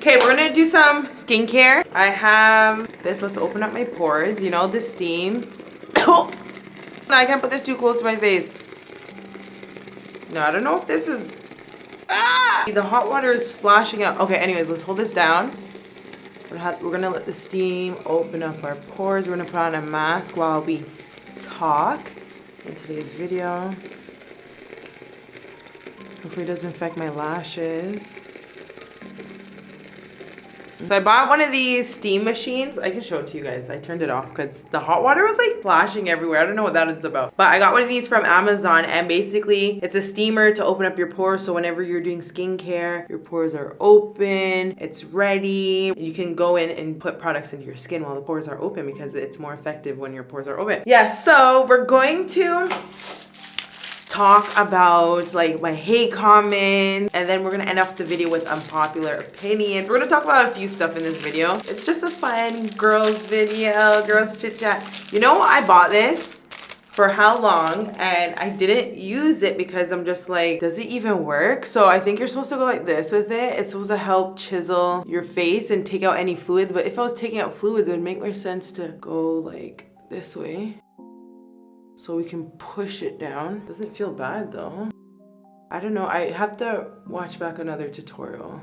Okay, we're gonna do some skincare. I have this. Let's open up my pores. You know, the steam. No, I can't put this too close to my face. No, I don't know if this is... Ah! The hot water is splashing out. Okay, anyways, let's hold this down. We're gonna let the steam open up our pores. We're gonna put on a mask while we talk in today's video. Hopefully it doesn't affect my lashes. So I bought one of these steam machines. I can show it to you guys. I turned it off because the hot water was like flashing everywhere. I don't know what that is about. But I got one of these from Amazon, and basically it's a steamer to open up your pores. So whenever you're doing skincare, your pores are open, it's ready. You can go in and put products into your skin while the pores are open because it's more effective when your pores are open. Yeah, so we're going to talk about like my hate comments, and then we're gonna end off the video with unpopular opinions. We're gonna talk about a few stuff in this video. It's just a fun girls video, girls chit chat. You know, I bought this for how long and I didn't use it because I'm just like, does it even work? So I think you're supposed to go like this with it. It's supposed to help chisel your face and take out any fluids, but if I was taking out fluids, it would make more sense to go like this way, so we can push it down. Doesn't feel bad though. I don't know, I have to watch back another tutorial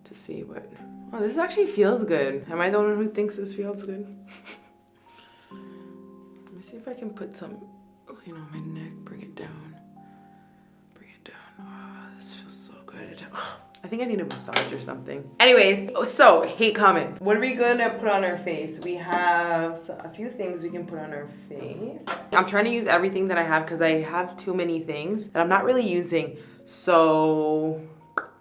to see what... Oh, this actually feels good. Am I the one who thinks this feels good? Let me see if I can put some, you know, my neck, bring it down. Bring it down. Oh, this feels so good. I think I need a massage or something. Anyways, so hate comments. What are we gonna put on our face? We have a few things we can put on our face. I'm trying to use everything that I have because I have too many things that I'm not really using. So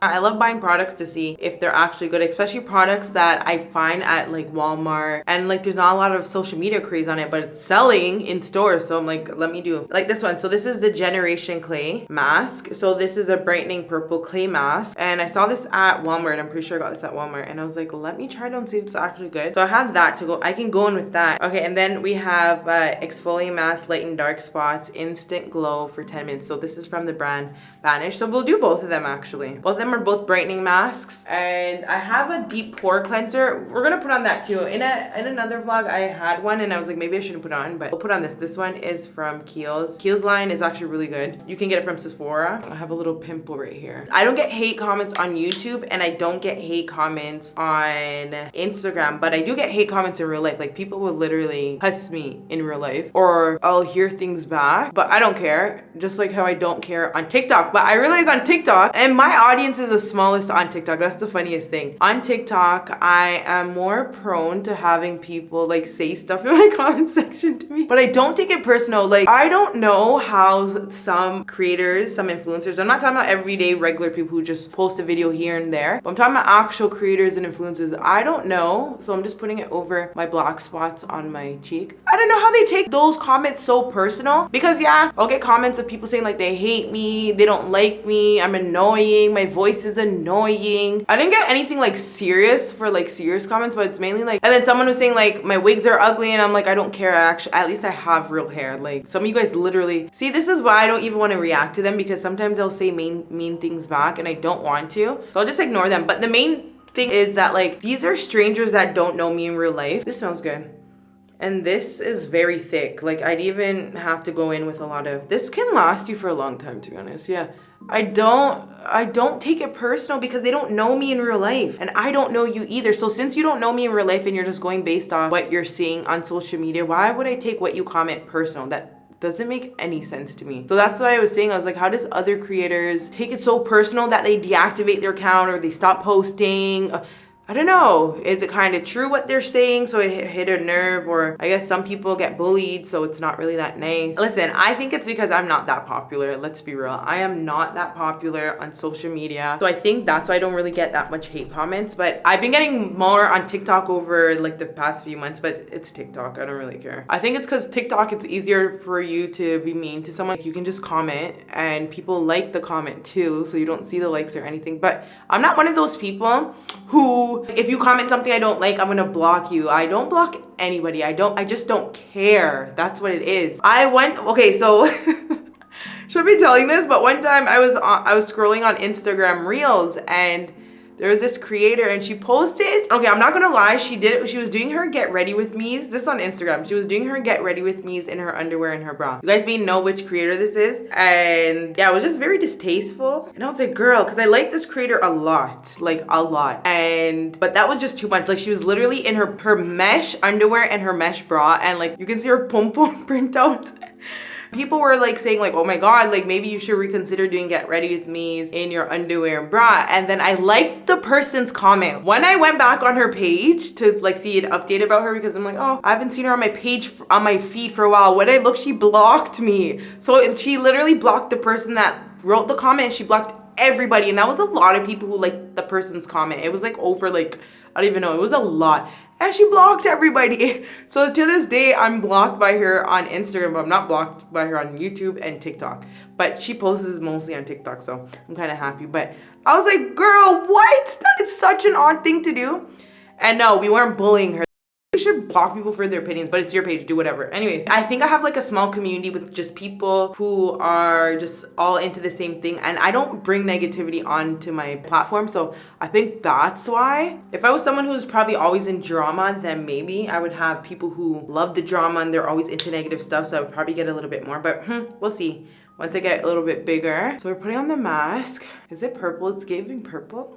I love buying products to see if they're actually good, especially products that I find at like Walmart, and like there's not a lot of social media craze on it, but it's selling in stores. So I'm like, let me do like this one. So this is the Generation Clay mask. So this is a brightening purple clay mask, and I saw this at Walmart. I'm pretty sure I got this at Walmart, and I was like, let me try it out and see if it's actually good. So I have that to go. I can go in with that. Okay, and then we have exfoliating mask, lighten dark spots, instant glow for 10 minutes. So this is from the brand Vanish. So we'll do both of them actually. Both of them are both brightening masks, and I have a deep pore cleanser. We're gonna put on that too. In another vlog I had one and I was like, maybe I shouldn't put on, but we'll put on this. This one is from Kiehl's. Kiehl's line is actually really good. You can get it from Sephora. I have a little pimple right here. I don't get hate comments on YouTube, and I don't get hate comments on Instagram, but I do get hate comments in real life. Like people will literally cuss me in real life, or I'll hear things back, but I don't care. Just like how I don't care on TikTok. But I realize on TikTok, and my audience is the smallest on TikTok. That's the funniest thing. On TikTok, I am more prone to having people like say stuff in my comment section to me, but I don't take it personal. Like, I don't know how some creators, some influencers, I'm not talking about everyday regular people who just post a video here and there, but I'm talking about actual creators and influencers. I don't know, so I'm just putting it over my black spots on my cheek. I don't know how they take those comments so personal, because yeah, I'll get comments of people saying like they hate me, they don't like me, I'm annoying, my voice is annoying. I didn't get anything like serious for like serious comments, but it's mainly like, and then someone was saying like my wigs are ugly, and I'm like, I don't care. Actually, at least I have real hair. Like some of you guys literally see, this is why I don't even want to react to them, because sometimes they'll say mean things back and I don't want to, so I'll just ignore them. But the main thing is that like these are strangers that don't know me in real life. This smells good. And this is very thick. Like I'd even have to go in with a lot of, this can last you for a long time, to be honest. Yeah. I don't take it personal because they don't know me in real life, and I don't know you either. So since you don't know me in real life and you're just going based on what you're seeing on social media, why would I take what you comment personal? That doesn't make any sense to me. So that's what I was saying. I was like, how does other creators take it so personal that they deactivate their account or they stop posting? I don't know. Is it kind of true what they're saying, so it hit a nerve? Or I guess some people get bullied, so it's not really that nice. Listen, I think it's because I'm not that popular. Let's be real. I am not that popular on social media. So I think that's why I don't really get that much hate comments. But I've been getting more on TikTok over like the past few months, but it's TikTok. I don't really care. I think it's because TikTok, it's easier for you to be mean to someone. You can just comment and people like the comment too, so you don't see the likes or anything. But I'm not one of those people who, if you comment something I don't like, I'm gonna block you. I don't block anybody. I just don't care. That's what it is. Okay, so should I be telling this? But one time I was scrolling on Instagram Reels, and there was this creator and she posted, okay, I'm not gonna lie, she was doing her get ready with me's. This is on Instagram. She was doing her get ready with me's in her underwear and her bra. You guys may know which creator this is. And yeah, it was just very distasteful. And I was like, girl, because I like this creator a lot, like a lot. But that was just too much. Like she was literally in her mesh underwear and her mesh bra, and like you can see her pom pom print out. People were like saying like, oh my God, like maybe you should reconsider doing get ready with me's in your underwear and bra. And then I liked the person's comment. When I went back on her page to like see an update about her, because I'm like, oh, I haven't seen her on my page, on my feed for a while. When I looked, she blocked me. So she literally blocked the person that wrote the comment. She blocked everybody. And that was a lot of people who liked the person's comment. It was like over like, I don't even know. It was a lot. And she blocked everybody. So to this day, I'm blocked by her on Instagram, but I'm not blocked by her on YouTube and TikTok. But she posts mostly on TikTok, so I'm kind of happy. But I was like, girl, what? That is such an odd thing to do. And no, we weren't bullying her. You should block people for their opinions, but it's your page, do whatever. Anyways, I think I have like a small community with just people who are just all into the same thing, and I don't bring negativity onto my platform, so I think that's why. If I was someone who's probably always in drama, then maybe I would have people who love the drama and they're always into negative stuff, so I would probably get a little bit more, but we'll see. Once I get a little bit bigger. So we're putting on the mask. Is it purple? It's giving purple.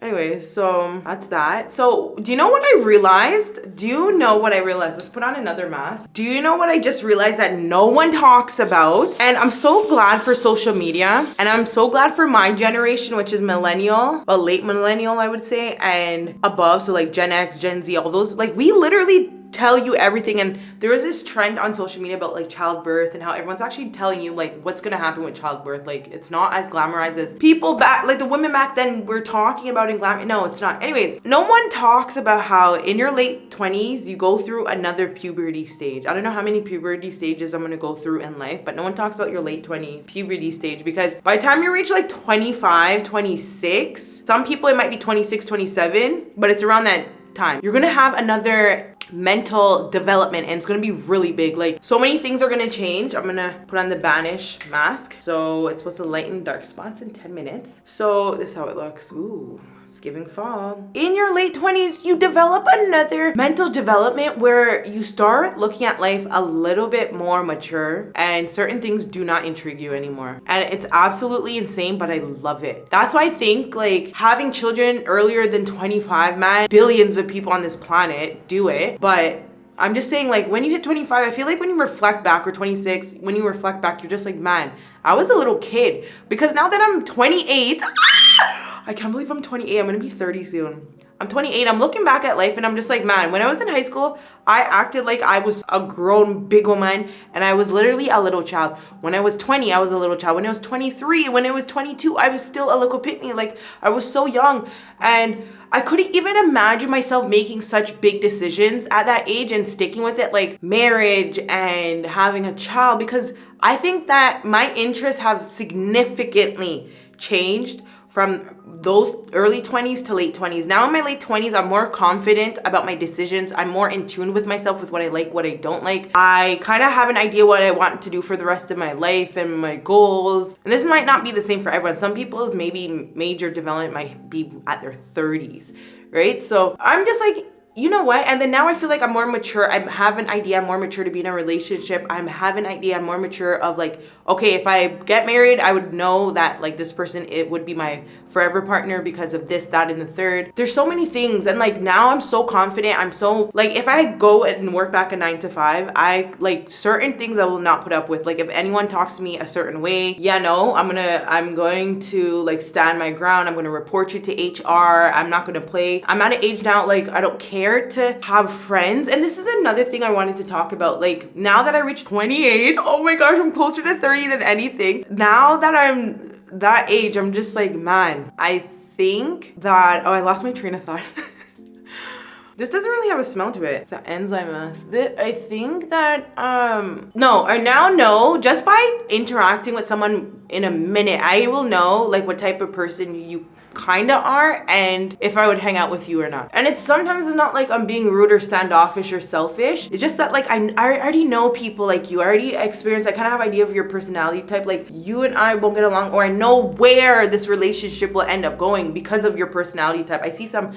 Anyways, so that's that. So do you know what I realized? Do you know what I realized? Let's put on another mask. Do you know what I just realized that no one talks about? And I'm so glad for social media. And I'm so glad for my generation, which is millennial, well, late millennial, I would say, and above. So like Gen X, Gen Z, all those, like we literally tell you everything. And there is this trend on social media about like childbirth and how everyone's actually telling you like what's gonna happen with childbirth. Like it's not as glamorized as people back, like the women back then were talking about in glamour. No, it's not. Anyways, no one talks about how in your late 20s you go through another puberty stage. I don't know how many puberty stages I'm gonna go through in life, but no one talks about your late 20s puberty stage, because by the time you reach like 25, 26, some people it might be 26, 27, but it's around that time. You're gonna have another mental development, and it's gonna be really big. Like so many things are gonna change. I'm gonna put on the Banish mask, so it's supposed to lighten dark spots in 10 minutes. So this is how it looks. Ooh, it's giving fall. In your late 20s, you develop another mental development where you start looking at life a little bit more mature, and certain things do not intrigue you anymore. And it's absolutely insane, but I love it. That's why I think like having children earlier than 25, man, billions of people on this planet do it. But I'm just saying, like when you hit 25, I feel like when you reflect back, or 26, when you reflect back, you're just like, man, I was a little kid. Because now that I'm 28, I can't believe I'm 28. I'm gonna be 30 soon. I'm 28. I'm looking back at life and I'm just like, man, when I was in high school, I acted like I was a grown big woman, and I was literally a little child. When I was 20, I was a little child. When I was 23, when I was 22, I was still a little pitney. Like I was so young, and I couldn't even imagine myself making such big decisions at that age and sticking with it, like marriage and having a child, because I think that my interests have significantly changed from those early 20s to late 20s. Now in my late 20s, I'm more confident about my decisions. I'm more in tune with myself, with what I like, what I don't like. I kind of have an idea what I want to do for the rest of my life and my goals. And this might not be the same for everyone. Some people's maybe major development might be at their 30s, right? So I'm just like, you know what? And then now I feel like I'm more mature. I have an idea. I'm more mature to be in a relationship. I have an idea. I'm more mature of like, okay, if I get married, I would know that like this person, it would be my forever partner because of this, that, and the third. There's so many things. And like now I'm so confident. I'm so like, if I go and work back a 9 to 5, I like certain things I will not put up with. Like if anyone talks to me a certain way, yeah, no, I'm going to like stand my ground. I'm going to report you to HR. I'm not going to play. I'm at an age now, like I don't care to have friends. And this is another thing I wanted to talk about. Like now that I reached 28, oh my gosh, I'm closer to 30 than anything. Now that I'm that age, I'm just like, man, I think that, oh, I lost my train of thought. This doesn't really have a smell to it. It's an enzyme mask. I think that, no, I now know, just by interacting with someone in a minute, I will know like what type of person you kinda are, and if I would hang out with you or not. And it's sometimes it's not like I'm being rude or standoffish or selfish. It's just that like I already know people like you. I already experienced, I kind of have an idea of your personality type. Like you and I won't get along, or I know where this relationship will end up going because of your personality type. I see some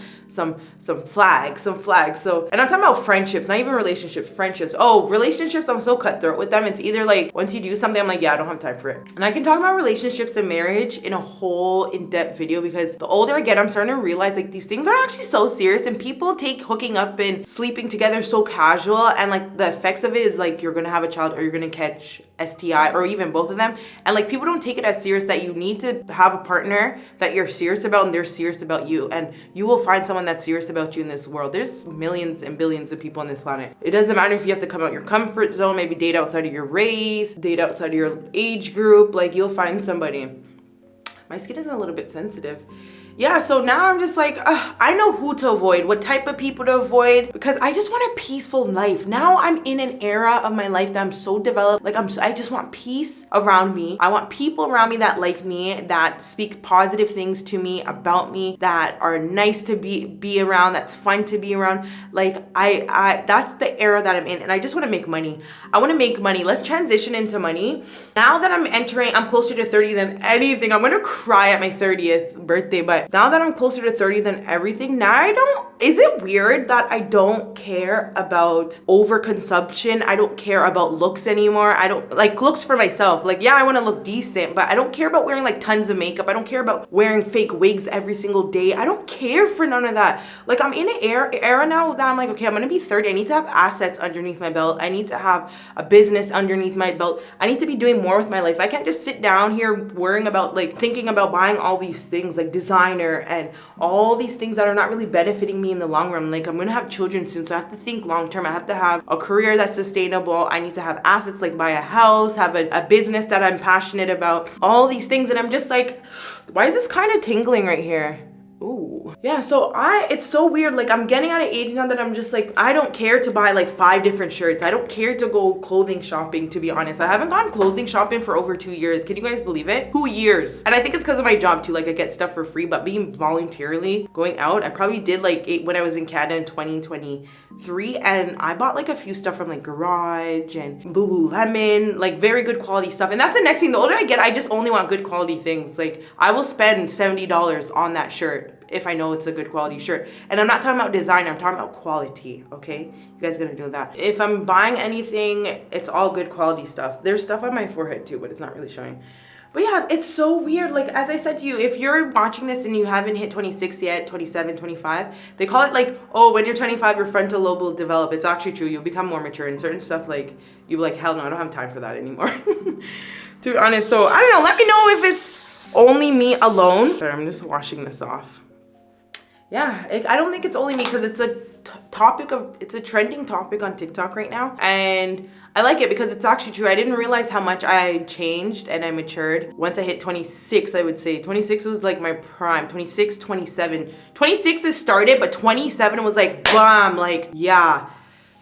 flags. So, and I'm talking about friendships, not even relationships, friendships. Oh, relationships, I'm so cutthroat with them. It's either like once you do something, I'm like, yeah, I don't have time for it. And I can talk about relationships and marriage in a whole in-depth video, because the older I get, I'm starting to realize like these things are actually so serious, and people take hooking up and sleeping together so casual, and like the effects of it is like you're gonna have a child or you're gonna catch STI or even both of them. And like people don't take it as serious that you need to have a partner that you're serious about and they're serious about you, and you will find someone that's serious about you in this world. There's millions and billions of people on this planet. It doesn't matter if you have to come out your comfort zone, maybe date outside of your race, date outside of your age group, like you'll find somebody. My skin is a little bit sensitive. Yeah, so now I'm just like, I know who to avoid, what type of people to avoid, because I just want a peaceful life. Now I'm in an era of my life that I'm so developed. Like I just want peace around me. I want people around me that like me, that speak positive things to me, about me, that are nice to be around, that's fun to be around. Like I that's the era that I'm in, and I just want to make money. I want to make money. Let's transition into money. Now that I'm closer to 30 than anything. I'm gonna cry at my 30th birthday, but now that I'm closer to 30 than everything, is it weird that I don't care about overconsumption? I don't care about looks anymore. I don't like looks for myself. Like, yeah, I want to look decent, but I don't care about wearing like tons of makeup. I don't care about wearing fake wigs every single day. I don't care for none of that. Like I'm in an era now that I'm like, okay, I'm going to be 30. I need to have assets underneath my belt. I need to have a business underneath my belt. I need to be doing more with my life. I can't just sit down here worrying about like thinking about buying all these things like designer and all these things that are not really benefiting me in the long run. Like I'm gonna have children soon, so I have to think long term. I have to have a career that's sustainable. I need to have assets, like buy a house, have a business that I'm passionate about, all these things. And I'm just like, why is this kind of tingling right here? Ooh. Yeah, so it's so weird. Like I'm getting at an age now that I'm just like, I don't care to buy like 5 different shirts. I don't care to go clothing shopping, to be honest. I haven't gone clothing shopping for over 2 years. Can you guys believe it? 2 years. And I think it's because of my job too. Like I get stuff for free, but being voluntarily going out, I probably did like 8 when I was in Canada in 2023, and I bought like a few stuff from like Garage and Lululemon, like very good quality stuff. And that's the next thing. The older I get, I just only want good quality things. Like I will spend $70 on that shirt if I know it's a good quality shirt. And I'm not talking about design, I'm talking about quality, okay? You guys gonna do that. If I'm buying anything, it's all good quality stuff. There's stuff on my forehead too, but it's not really showing. But yeah, it's so weird. Like, as I said to you, if you're watching this and you haven't hit 26 yet, 27, 25, they call it like, oh, when you're 25, your frontal lobe will develop. It's actually true. You'll become more mature in certain stuff. Like, you'll be like, hell no, I don't have time for that anymore. To be honest, so I don't know. Let me know if it's only me alone. Sorry, I'm just washing this off. Yeah, I don't think it's only me, because it's it's a trending topic on TikTok right now. And I like it because it's actually true. I didn't realize how much I changed and I matured. Once I hit 26, I would say. 26 was like my prime. 26, 27. 26 is started, but 27 was like, bam, like, yeah.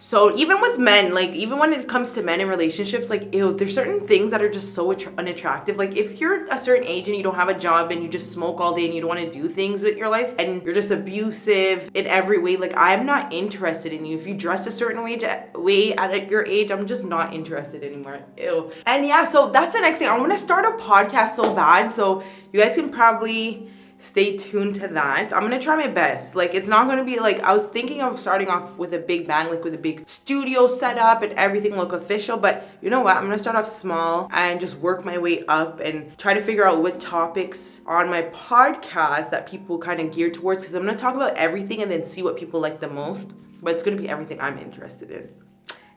So even with men, like even when it comes to men in relationships, like ew, there's certain things that are just so unattractive. Like if you're a certain age and you don't have a job and you just smoke all day and you don't want to do things with your life and you're just abusive in every way, like I'm not interested in you. If you dress a certain way at your age, I'm just not interested anymore. Ew. And yeah, so that's the next thing. I want to start a podcast so bad. So you guys can probably stay tuned to that. I'm gonna try my best. Like it's not gonna be like, I was thinking of starting off with a big bang, like with a big studio setup and everything look official, but you know what, I'm gonna start off small and just work my way up and try to figure out what topics on my podcast that people kind of gear towards, because I'm gonna talk about everything and then see what people like the most, but it's gonna be everything I'm interested in.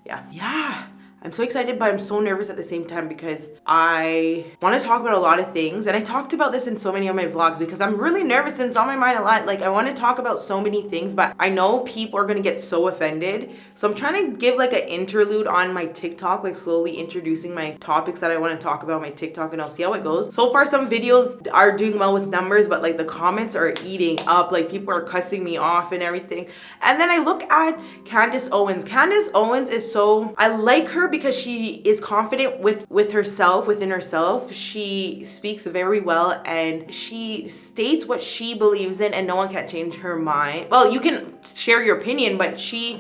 Yeah, I'm so excited, but I'm so nervous at the same time because I want to talk about a lot of things. And I talked about this in so many of my vlogs because I'm really nervous and it's on my mind a lot. Like I want to talk about so many things, but I know people are going to get so offended. So I'm trying to give like an interlude on my TikTok, like slowly introducing my topics that I want to talk about on my TikTok, and I'll see how it goes. So far, some videos are doing well with numbers, but like the comments are eating up. Like people are cussing me off and everything. And then I look at Candace Owens. Candace Owens is so, I like her because she is confident with herself, within herself. She speaks very well and she states what she believes in, and no one can change her mind. Well, you can share your opinion, but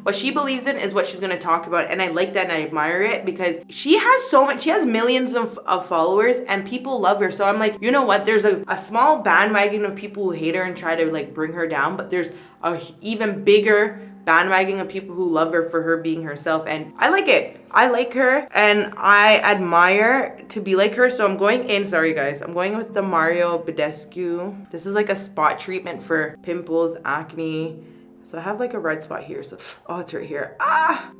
what she believes in is what she's gonna talk about. And I like that and I admire it because she has millions of followers and people love her. So I'm like, you know what? There's a small bandwagon of people who hate her and try to like bring her down, but there's a even bigger bandwagon of people who love her for her being herself, and I like it. I like her and I admire to be like her. So I'm going in, sorry guys, I'm going with the Mario Badescu. This is like a spot treatment for pimples, acne. So I have like a red spot here. So, oh, it's right here. Ah!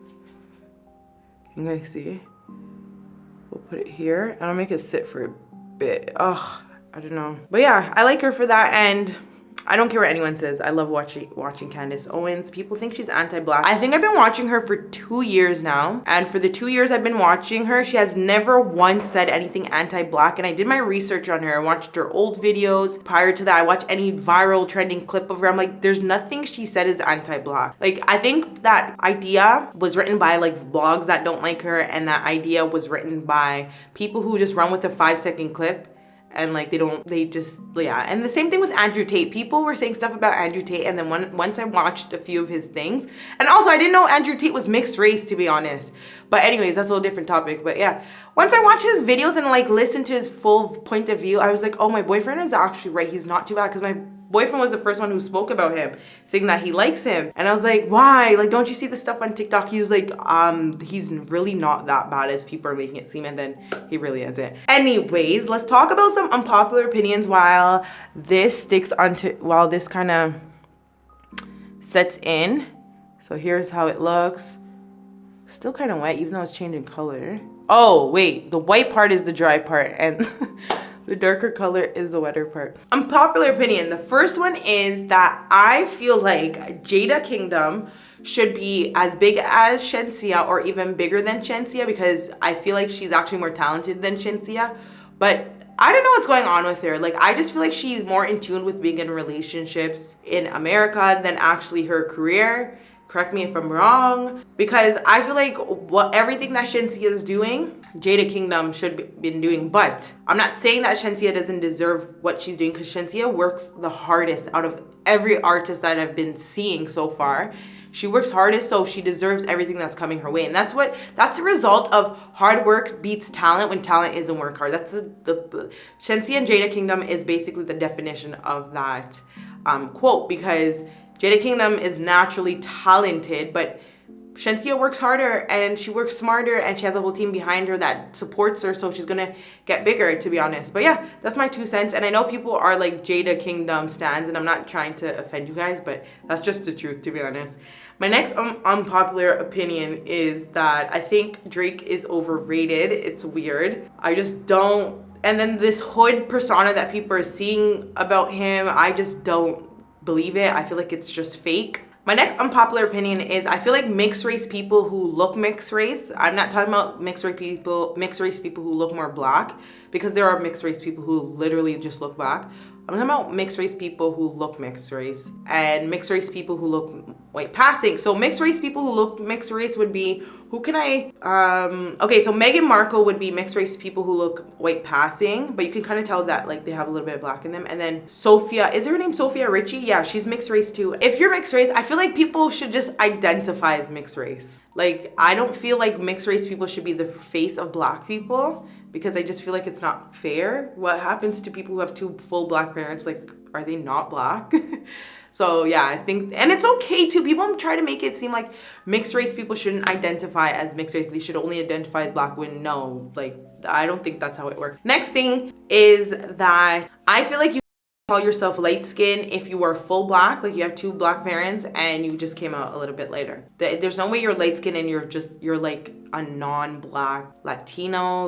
Can you guys see? We'll put it here and I'll make it sit for a bit. Oh, I don't know. But yeah, I like her for that, and I don't care what anyone says. I love watching Candace Owens. People think she's anti-black. I think I've been watching her for 2 years now. And for the 2 years I've been watching her, she has never once said anything anti-black. And I did my research on her. I watched her old videos. Prior to that, I watched any viral trending clip of her. I'm like, there's nothing she said is anti-black. Like, I think that idea was written by like blogs that don't like her. And that idea was written by people who just run with a 5-second clip. And like yeah. And the same thing with Andrew Tate. People were saying stuff about Andrew Tate, and then once I watched a few of his things, and also I didn't know Andrew Tate was mixed race, to be honest. But anyways, that's a whole different topic. But yeah, once I watched his videos and like listened to his full point of view, I was like, oh, my boyfriend is actually right. He's not too bad, because my boyfriend was the first one who spoke about him, saying that he likes him. And I was like, why? Like, don't you see the stuff on TikTok? He was like, he's really not that bad as people are making it seem, and then he really isn't. Anyways, let's talk about some unpopular opinions while this while this kind of sets in. So here's how it looks. Still kind of wet, even though it's changing color. Oh, wait, the white part is the dry part, and the darker color is the wetter part. Unpopular opinion. The first one is that I feel like Jada Kingdom should be as big as Shensia, or even bigger than Shensia, because I feel like she's actually more talented than Shensia. But I don't know what's going on with her. Like, I just feel like she's more in tune with being in relationships in America than actually her career. Correct me if I'm wrong, because I feel like everything that Shensia is doing, Jada Kingdom should be been doing. But I'm not saying that Shensia doesn't deserve what she's doing, because Shensia works the hardest out of every artist that I've been seeing so far. She works hardest, so she deserves everything that's coming her way. And that's a result of hard work beats talent when talent isn't work hard. That's the Shensia and Jada Kingdom is basically the definition of that quote, because Jada Kingdom is naturally talented, but Shensia works harder and she works smarter, and she has a whole team behind her that supports her, so she's gonna get bigger, to be honest. But yeah, that's my 2 cents. And I know people are like Jada Kingdom stans, and I'm not trying to offend you guys, but that's just the truth, to be honest. My next unpopular opinion is that I think Drake is overrated. It's weird. I just don't. And then this hood persona that people are seeing about him, I just don't believe it. I feel like it's just fake. My next unpopular opinion is I feel like mixed race people who look mixed race, I'm not talking about mixed race people who look more black, because there are mixed race people who literally just look black. I'm talking about mixed race people who look mixed race, and mixed race people who look white passing. So mixed race people who look mixed race would be, okay, so Meghan Markle would be mixed race people who look white passing, but you can kind of tell that like they have a little bit of black in them. And then Sophia, is her name Sophia Richie? Yeah, she's mixed race too. If you're mixed race, I feel like people should just identify as mixed race. Like, I don't feel like mixed race people should be the face of black people, because I just feel like it's not fair. What happens to people who have 2 full black parents? Like, are they not black? So yeah, I think, and it's okay too. People try to make it seem like mixed race people shouldn't identify as mixed race. They should only identify as black, when no, like, I don't think that's how it works. Next thing is that I feel like you call yourself light skin if you are full black, like you have 2 black parents and you just came out a little bit later. There's no way you're light skin and you're like a non-black Latino,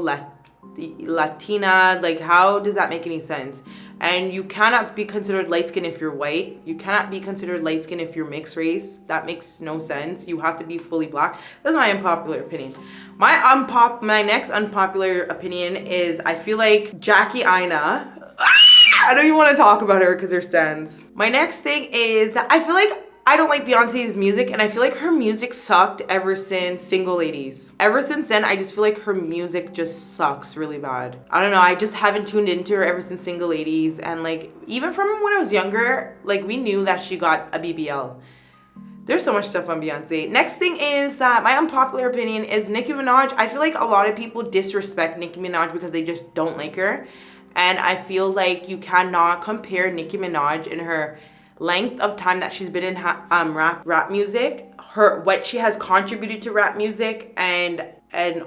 Latina. Like, how does that make any sense? And you cannot be considered light skin if you're white. You cannot be considered light skin if you're mixed race. That makes no sense. You have to be fully black. That's my unpopular opinion. My next unpopular opinion is I feel like Jackie Aina. I don't even want to talk about her because her stands. My next thing is that I feel like I don't like Beyonce's music, and I feel like her music sucked ever since Single Ladies. Ever since then, I just feel like her music just sucks really bad. I don't know, I just haven't tuned into her ever since Single Ladies, and like, even from when I was younger, like we knew that she got a BBL. There's so much stuff on Beyonce. Next thing is that my unpopular opinion is Nicki Minaj. I feel like a lot of people disrespect Nicki Minaj because they just don't like her. And I feel like you cannot compare Nicki Minaj in her length of time that she's been in rap music, what she has contributed to rap music, and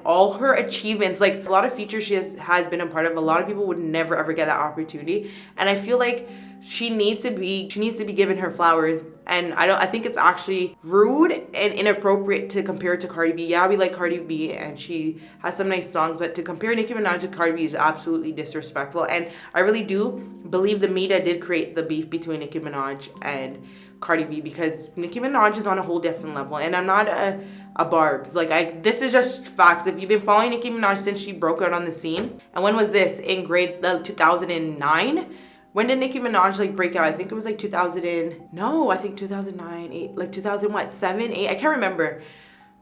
all her achievements. Like a lot of features she has been a part of, a lot of people would never ever get that opportunity, and I feel like she needs to be given her flowers. And I think it's actually rude and inappropriate to compare it to Cardi B. Yeah, we like Cardi B and she has some nice songs, but to compare Nicki Minaj to Cardi B is absolutely disrespectful. And I really do believe the media did create the beef between Nicki Minaj and Cardi B, because Nicki Minaj is on a whole different level, and I'm not a Barbs. Like this is just facts. If you've been following Nicki Minaj since she broke out on the scene, and when was this? In grade 2009? When did Nicki Minaj like break out? I think it was like 2009, 8, like 2000 what, 7, 8? I can't remember.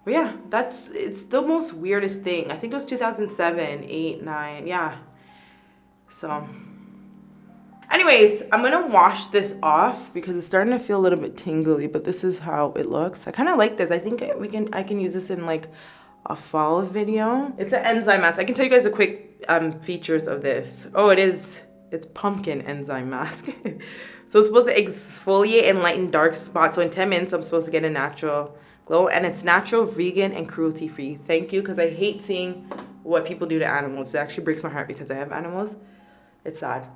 But yeah, it's the most weirdest thing. I think it was 2007, 8, 9, yeah. So anyways, I'm gonna wash this off because it's starting to feel a little bit tingly, but this is how it looks. I kind of like this. I think I can use this in like a fall video. It's an enzyme mask. I can tell you guys a quick features of this. Oh, it's pumpkin enzyme mask. So it's supposed to exfoliate and lighten dark spots. So in 10 minutes, I'm supposed to get a natural glow, and it's natural, vegan, and cruelty free. Thank you, because I hate seeing what people do to animals. It actually breaks my heart because I have animals. It's sad.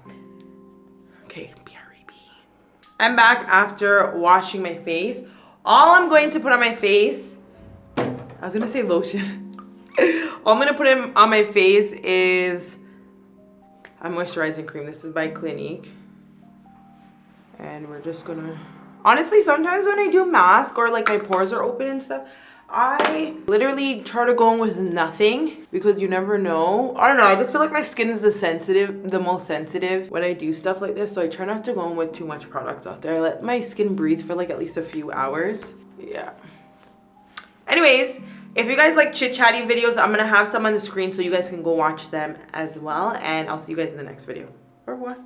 Okay, BRB. I'm back after washing my face. All I'm going to put on my face, I was gonna say lotion. All I'm gonna put on my face is a moisturizing cream. This is by Clinique. And we're just gonna, honestly, sometimes when I do mask or like my pores are open and stuff, I literally try to go in with nothing because you never know. I don't know, I just feel like my skin is the most sensitive when I do stuff like this. So I try not to go in with too much product out there. I let my skin breathe for like at least a few hours. Yeah. Anyways, if you guys like chit-chatty videos, I'm gonna have some on the screen so you guys can go watch them as well. And I'll see you guys in the next video. Au revoir.